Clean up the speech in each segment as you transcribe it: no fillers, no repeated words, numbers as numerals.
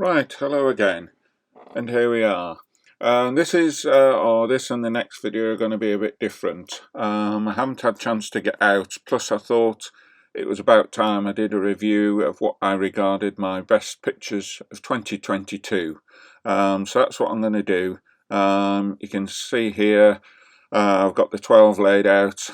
Right, hello again, and here we are. This and the next video are going to be a bit different. I haven't had a chance to get out, plus I thought it was about time I did a review of what I regarded my best pictures of 2022. So that's what I'm going to do. You can see here I've got the 12 laid out.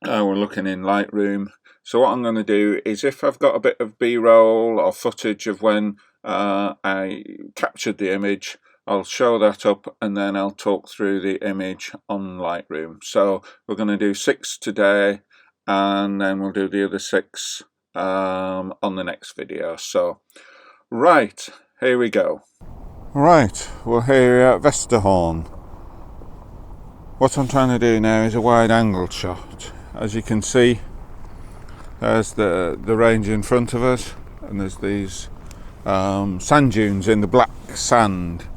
We're looking in Lightroom. So what I'm going to do is, if I've got a bit of B-roll or footage of when I captured the image, I'll show that up and then I'll talk through the image on Lightroom. So we're going to do 6 today, and then we'll do the other 6 on the next video. So right, here we go. Right, we're here at Vesterhorn. What I'm trying to do now is a wide angle shot. As you can see, there's the range in front of us, and there's these sand dunes in the black sand,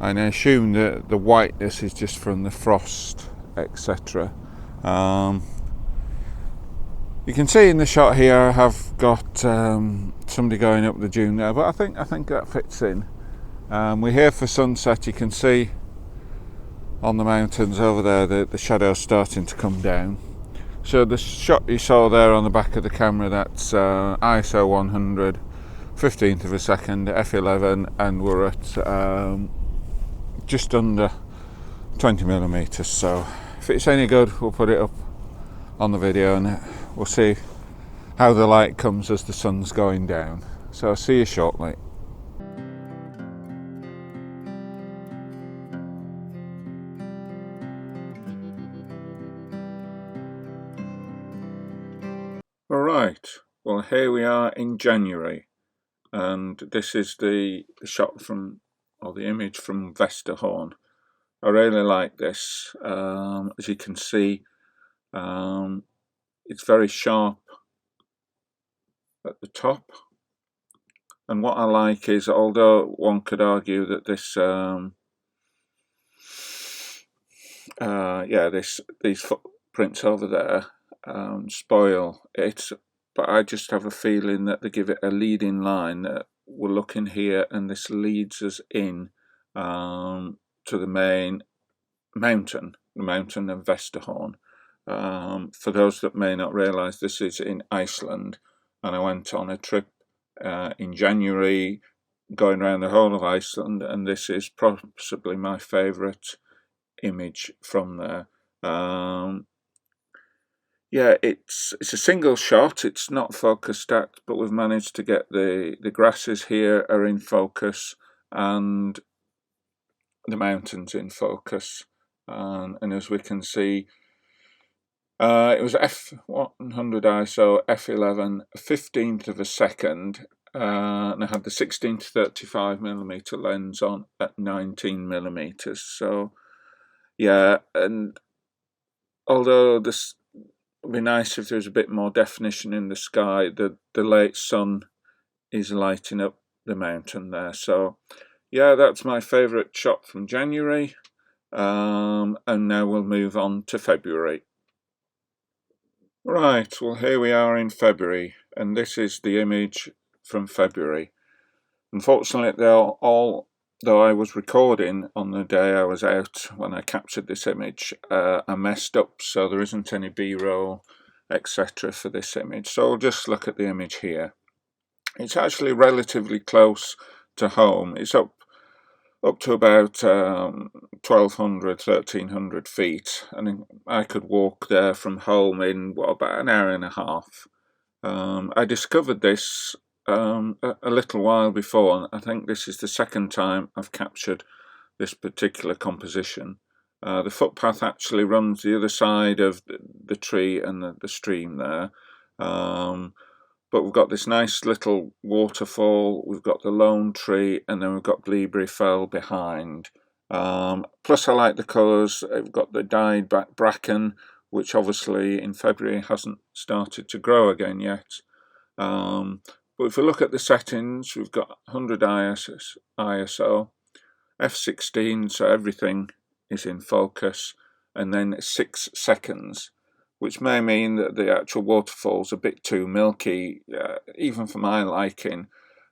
and I assume that the whiteness is just from the frost, etc. You can see in the shot here I have got somebody going up the dune there, but I think that fits in. We're here for sunset. You can see on the mountains over there the shadows starting to come down. So the shot you saw there on the back of the camera, that's ISO 100, 15th of a second, f11, and we're at just under 20mm. So if it's any good, we'll put it up on the video and we'll see how the light comes as the sun's going down. So I'll see you shortly. Alright, well here we are in January, and this is the shot from, or the image from Vesterhorn. I really like this. As you can see, it's very sharp at the top, and what I like is, although one could argue that this these footprints over there spoil it, but I just have a feeling that they give it a leading line, that we're looking here and this leads us in to the main mountain, the mountain of Vesterhorn. For those that may not realise, this is in Iceland, and I went on a trip in January going around the whole of Iceland, and this is possibly my favourite image from there. Yeah, it's a single shot. It's not focused at, but we've managed to get the grasses here are in focus and the mountains in focus. And as we can see, it was f100 ISO, f11, 15th of a second, and I had the 16 to 35mm lens on at 19mm. So yeah, and although this would be nice if there was a bit more definition in the sky, the late sun is lighting up the mountain there. So yeah, that's my favourite shot from January, and now we'll move on to February. Right, well here we are in February, and this is the image from February. Unfortunately, though I was recording on the day I was out when I captured this image, I messed up, so there isn't any B-roll, etc. for this image. So I'll just look at the image here. It's actually relatively close to home. It's up to about 1,200, 1,300 feet, and I could walk there from home in about an hour and a half. I discovered this a little while before, and I think this is the second time I've captured this particular composition. The footpath actually runs the other side of the tree and the stream there, but we've got this nice little waterfall, we've got the lone tree, and then we've got Bleaberry Fell behind. Plus I like the colours. We've got the dyed back bracken, which obviously in February hasn't started to grow again yet. But if we look at the settings, we've got 100 ISO, f16, so everything is in focus, and then 6 seconds, which may mean that the actual waterfall's a bit too milky, even for my liking.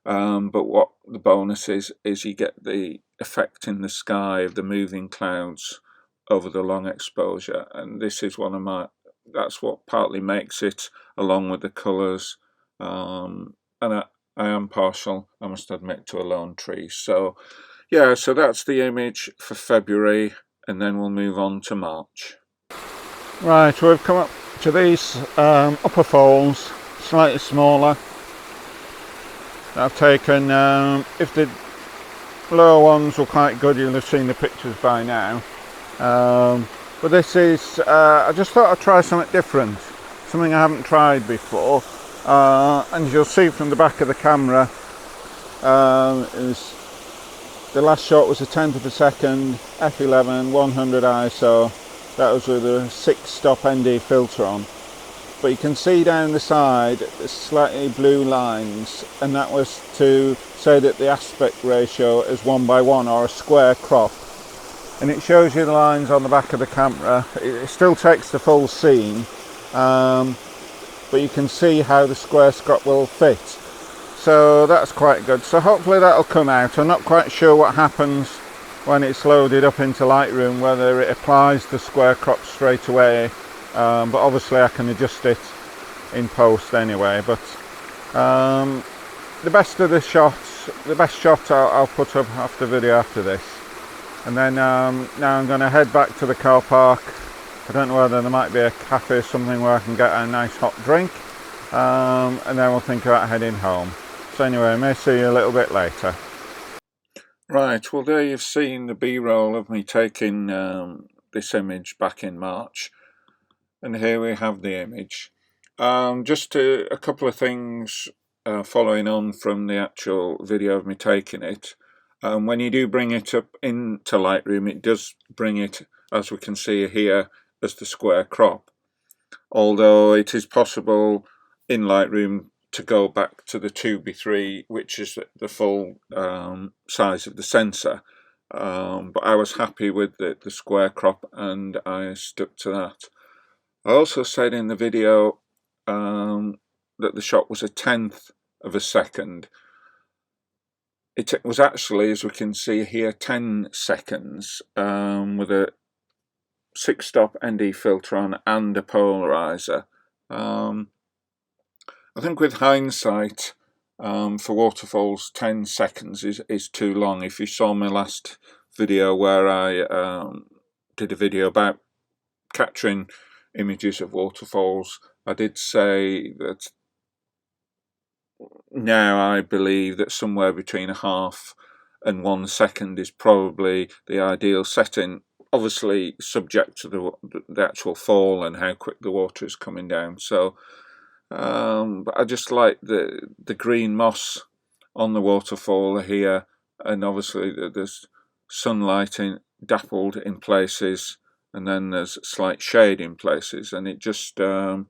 but what the bonus is you get the effect in the sky of the moving clouds over the long exposure, and this is one of my, that's what partly makes it, along with the colours, and I am partial, I must admit, to a lone tree. So yeah, so that's the image for February, and then we'll move on to March. Right, we've come up to these upper folds, slightly smaller. I've taken, if the lower ones were quite good, you'll have seen the pictures by now. But this is, I just thought I'd try something different, something I haven't tried before. And you'll see from the back of the camera, the last shot was a 10th of a second, f11, 100 ISO. That was with a 6-stop ND filter on. But you can see down the side the slightly blue lines, and that was to say that the aspect ratio is 1:1, or a square crop. And it shows you the lines on the back of the camera. It still takes the full scene, but you can see how the square crop will fit. So that's quite good. So hopefully that'll come out. I'm not quite sure what happens when it's loaded up into Lightroom, whether it applies the square crop straight away, but obviously I can adjust it in post anyway. But the best of the shots, the best shot I'll put up after the video after this. And then now I'm going to head back to the car park. I don't know whether there might be a cafe or something where I can get a nice hot drink, and then we'll think about heading home. So anyway, I may see you a little bit later. Right, well there you've seen the B-roll of me taking this image back in March, and here we have the image. Just a couple of things following on from the actual video of me taking it. When you do bring it up into Lightroom, it does bring it, as we can see here, as the square crop. Although it is possible in Lightroom to go back to the 2:3, which is the full size of the sensor. But I was happy with the square crop, and I stuck to that. I also said in the video that the shot was a 10th of a second. It was actually, as we can see here, 10 seconds with a 6-stop ND filter on and a polarizer. I think with hindsight, for waterfalls, 10 seconds is too long. If you saw my last video where I did a video about capturing images of waterfalls, I did say that now I believe that somewhere between a half and 1 second is probably the ideal setting, obviously subject to the actual fall and how quick the water is coming down. So but I just like the green moss on the waterfall here, and obviously there's sunlight dappled in places, and then there's slight shade in places, and it just to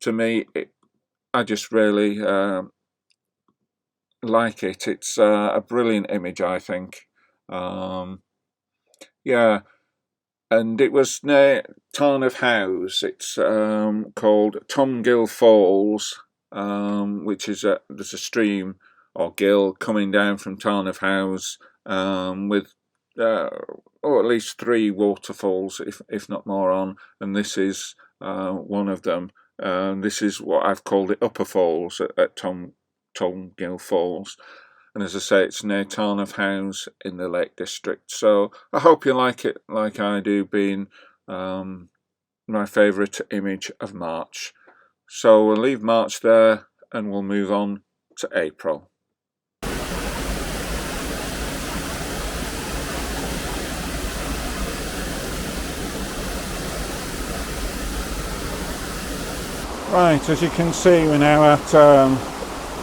me, I just really like it. It's a brilliant image, I think. Yeah, and it was near Tarn House. It's called Tomgill Falls, which is there's a stream or gill coming down from Tarn House with or at least 3 waterfalls, if not more, on, and this is one of them. This is what I've called the Upper Falls at Tomgill Falls, and as I say, it's near Tarn House in the Lake District. So I hope you like it like I do, being my favourite image of March. So we'll leave March there and we'll move on to April. Right, as you can see, we're now at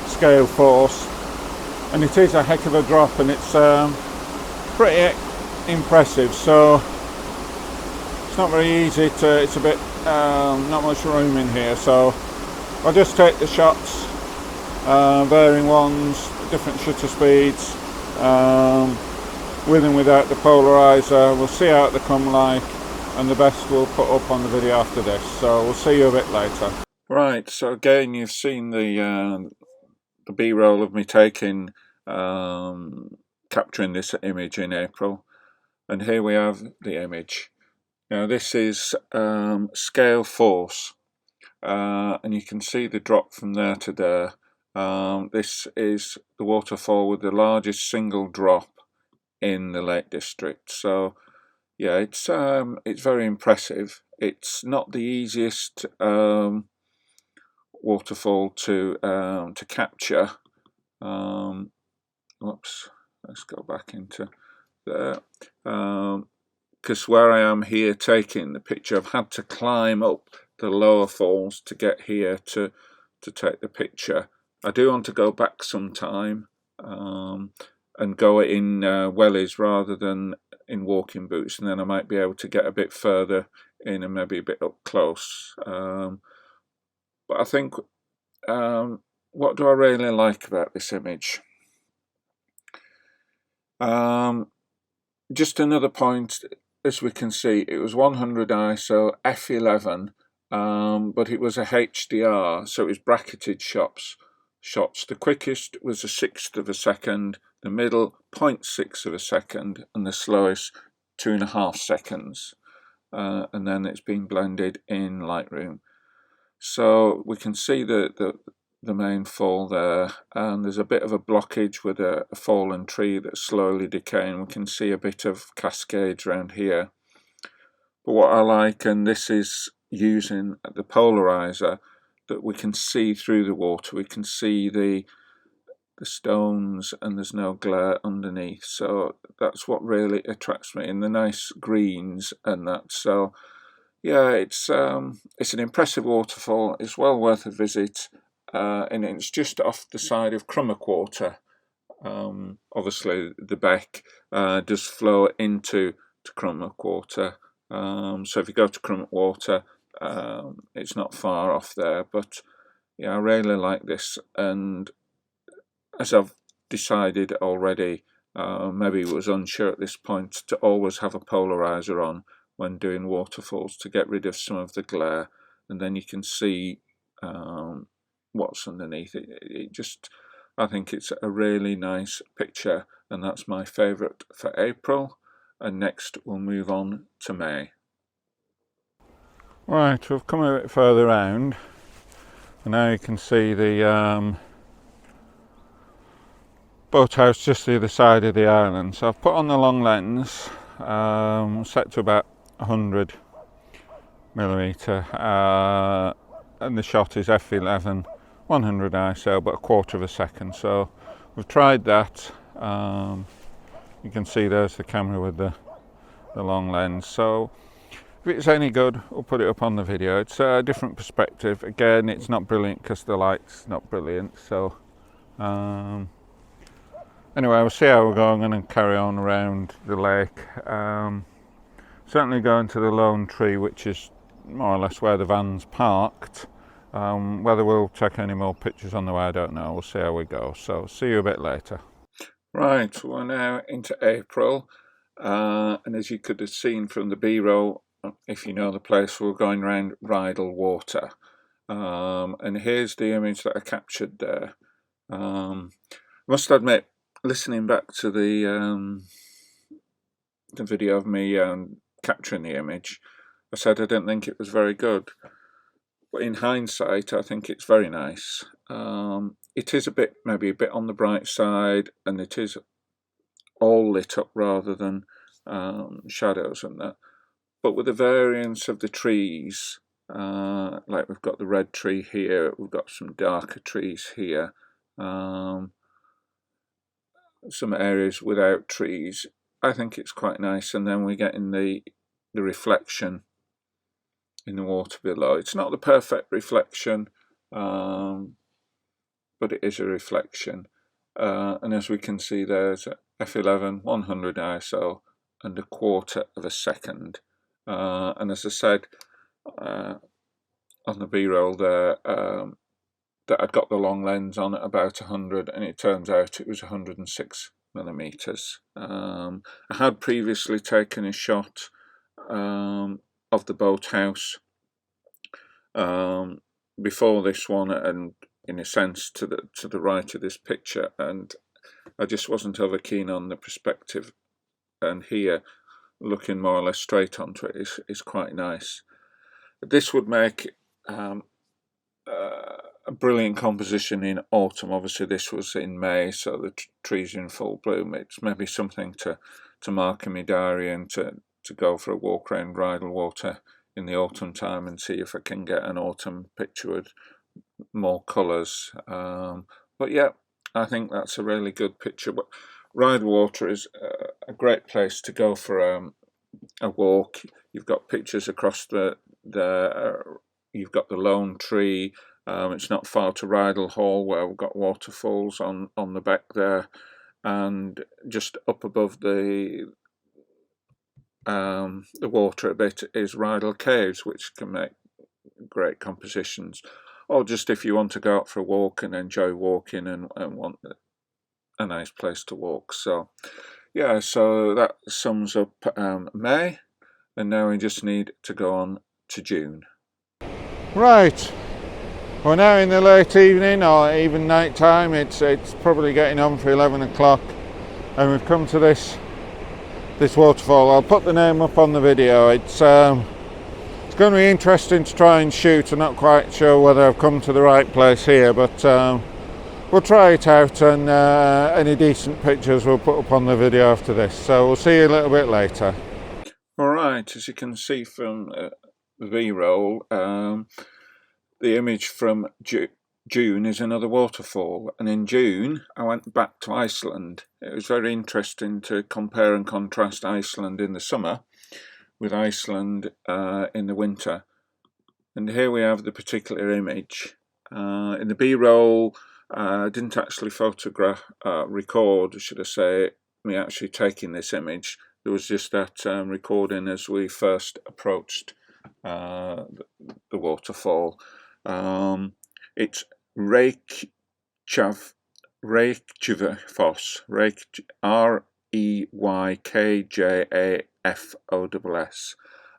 scale force, and it is a heck of a drop, and it's pretty impressive. So it's not very easy to, it's a bit not much room in here, so I'll just take the shots, varying ones, different shutter speeds, with and without the polarizer. We'll see how they come like, and the best we'll put up on the video after this. So we'll see you a bit later. Right, so again, you've seen the the B-roll of me taking capturing this image in April, and here we have the image. Now this is scale force, and you can see the drop from there to there. This is the waterfall with the largest single drop in the Lake District. So yeah, it's very impressive. It's not the easiest waterfall to capture. Whoops, let's go back into there. Because where I am here taking the picture, I've had to climb up the lower falls to get here to take the picture. I do want to go back sometime and go in wellies rather than in walking boots, and then I might be able to get a bit further in and maybe a bit up close. But I think, what do I really like about this image? Just another point, as we can see, it was 100 ISO f11, but it was a HDR, so it was bracketed shots. The quickest was a 1/6 of a second, the middle 0.6 of a second, and the slowest 2.5 seconds. And then it's been blended in Lightroom. So we can see the main fall there, and there's a bit of a blockage with a fallen tree that's slowly decaying. We can see a bit of cascades around here. But what I like, and this is using the polarizer, that we can see through the water. We can see the stones, and there's no glare underneath. So that's what really attracts me, and the nice greens and that. So yeah, it's an impressive waterfall. It's well worth a visit, and it's just off the side of Crummock Water. Obviously, the beck does flow into Crummock Water. So if you go to Crummock Water, it's not far off there. But yeah, I really like this, and as I've decided already, maybe was unsure at this point, to always have a polarizer on when doing waterfalls to get rid of some of the glare, and then you can see what's underneath it. I think it's a really nice picture, and that's my favourite for April. And next we'll move on to May. Right, we've come a bit further round, and now you can see the boathouse just the other side of the island. So I've put on the long lens, set to about 100mm, and the shot is f11, 100 ISO, but 1/4 of a second. So we've tried that. You can see there's the camera with the long lens. So if it's any good, we'll put it up on the video. It's a different perspective. Again, it's not brilliant because the light's not brilliant. So anyway, we'll see how we're going. I'm going to carry on around the lake. Certainly going to the lone tree, which is more or less where the van's parked. Whether we'll take any more pictures on the way, I don't know. We'll see how we go. So see you a bit later. Right, we're now into April, and as you could have seen from the B-roll, if you know the place, we're going around Rydal Water. And here's the image that I captured there. I must admit, listening back to the video of me capturing the image, I said I didn't think it was very good. But in hindsight, I think it's very nice. It is maybe a bit on the bright side, and it is all lit up rather than shadows and that. But with the variance of the trees, like we've got the red tree here, we've got some darker trees here, some areas without trees, I think it's quite nice. And then we get in the reflection in the water below. It's not the perfect reflection, but it is a reflection. And as we can see, there's f11, 100 ISO, and 1/4 of a second. And as I said on the B-roll there, that I'd got the long lens on at about 100, and it turns out it was 106mm. I had previously taken a shot of the boathouse before this one, and in a sense to the right of this picture, and I just wasn't over keen on the perspective, and here looking more or less straight onto it is quite nice. This would make a brilliant composition in autumn. Obviously this was in May, so the trees are in full bloom. It's maybe something to mark in my diary and to go for a walk around Bridle Water in the autumn time and see if I can get an autumn picture with more colours. But yeah, I think that's a really good picture. But Bridle Water is a great place to go for a walk. You've got pictures across you've got the lone tree. It's not far to Rydal Hall, where we've got waterfalls on the back there, and just up above the water a bit is Rydal Caves, which can make great compositions. Or just if you want to go out for a walk and enjoy walking and want a nice place to walk. So yeah, so that sums up May, and now we just need to go on to June. Right, we're now in the late evening or even night time. It's probably getting on for 11 o'clock, and we've come to this waterfall. I'll put the name up on the video. It's going to be interesting to try and shoot. I'm not quite sure whether I've come to the right place here, but we'll try it out, and any decent pictures we'll put up on the video after this. So we'll see you a little bit later. Alright, as you can see from the B-roll, the image from June is another waterfall, and in June I went back to Iceland. It was very interesting to compare and contrast Iceland in the summer with Iceland in the winter, and here we have the particular image. In the B-roll, I didn't actually record, should I say, me actually taking this image. There was just that recording as we first approached the waterfall. It's Reykjafoss, Reykjafoss,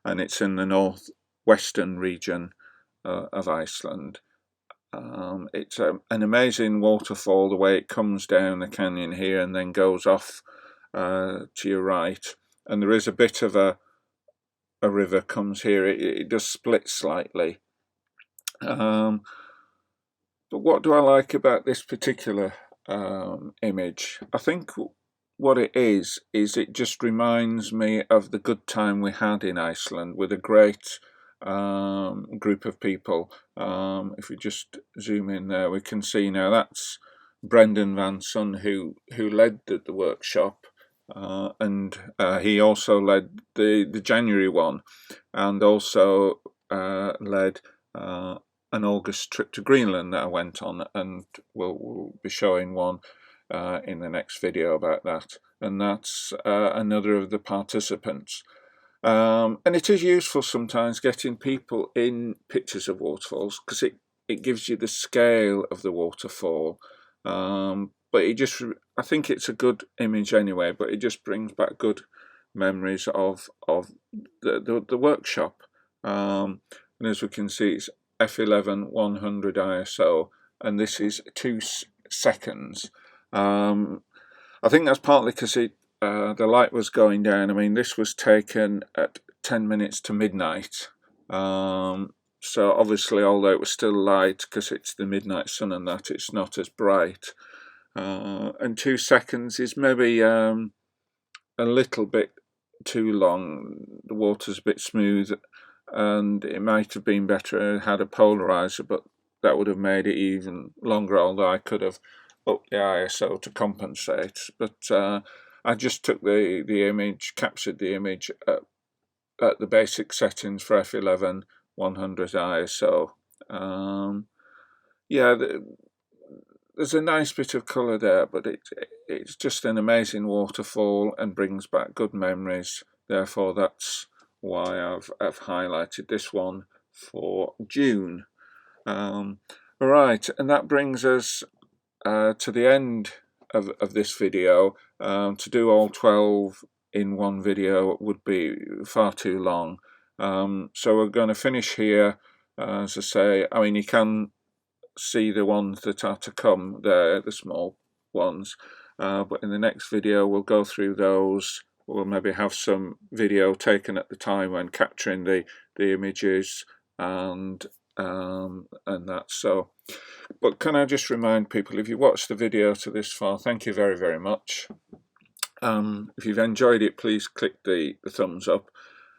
and it's in the northwestern region of Iceland. It's an amazing waterfall, the way it comes down the canyon here and then goes off to your right, and there is a bit of a river comes here. It does split slightly. But what do I like about this particular image? I think what it is it just reminds me of the good time we had in Iceland with a great group of people. If we just zoom in there, we can see now that's Brendan Van Son who led the workshop, and he also led the January one, and also led an August trip to Greenland that I went on, and we'll be showing one in the next video about that, and that's another of the participants. And it is useful sometimes getting people in pictures of waterfalls, because it gives you the scale of the waterfall, but I think it's a good image anyway, but it just brings back good memories of the workshop. And as we can see, it's f11 100 ISO, and this is 2 seconds. I think that's partly because the light was going down. I mean, this was taken at 10 minutes to midnight, so obviously, although it was still light because it's the midnight sun and that, it's not as bright, and 2 seconds is maybe a little bit too long. The water's a bit smooth, and it might have been better had a polarizer, but that would have made it even longer, although I could have upped the ISO to compensate. But I just took the image, captured the image at the basic settings for f11 100 ISO. Yeah, there's a nice bit of colour there, but it's just an amazing waterfall and brings back good memories. Therefore, that's why I've highlighted this one for June. Right, and that brings us to the end of this video. To do all 12 in one video would be far too long, so we're going to finish here. As I say, I mean, you can see the ones that are to come there, the small ones, but in the next video we'll go through those. We'll maybe have some video taken at the time when capturing the images and that. So, but can I just remind people, if you watched the video to this far, thank you very, very much. If you've enjoyed it, please click the thumbs up,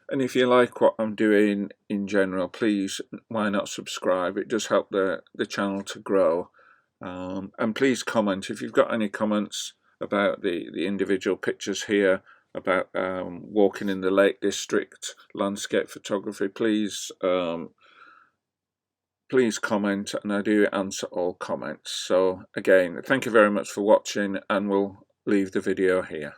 and if you like what I'm doing in general, please, why not subscribe? It does help the channel to grow. And please comment if you've got any comments about the individual pictures here, about walking in the Lake District, landscape photography. Please please comment, and I do answer all comments. So again, thank you very much for watching, and we'll leave the video here.